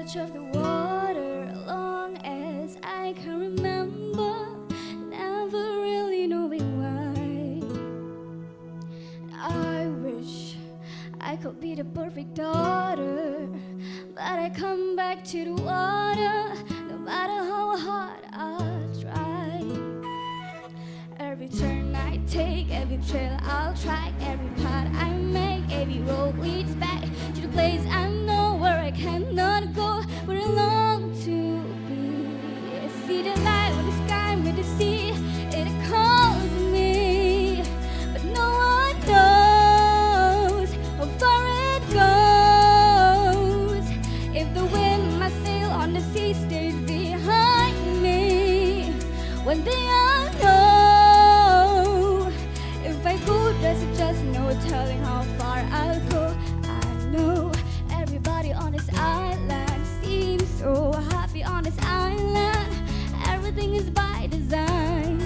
touch of the water, long as I can remember, never really knowing why. I wish I could be the perfect daughter, but I come back to the water, no matter how hard I try. Every turn I take, every trail I'll track, every path I make, every road leads back to the place I know where I cannot go, where I long to be. I see the light with the sky, with the sea, it calls me, but no one knows how far it goes. If the wind, my sail on the sea stays behind me, one day I'll know. If I go, there's just no telling how far I'll go. I know everybody on this island seems so happy on this island. Everything is by design.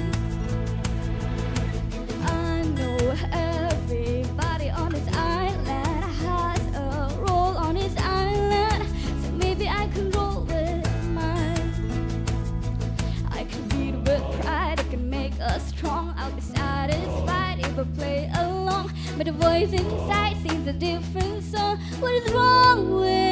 I know everybody on this island has a role on this island, so maybe I can roll with mine. I can lead with pride, I can make us strong. I'll be satisfied if I play along, but the voice inside sings a different song. What is wrong with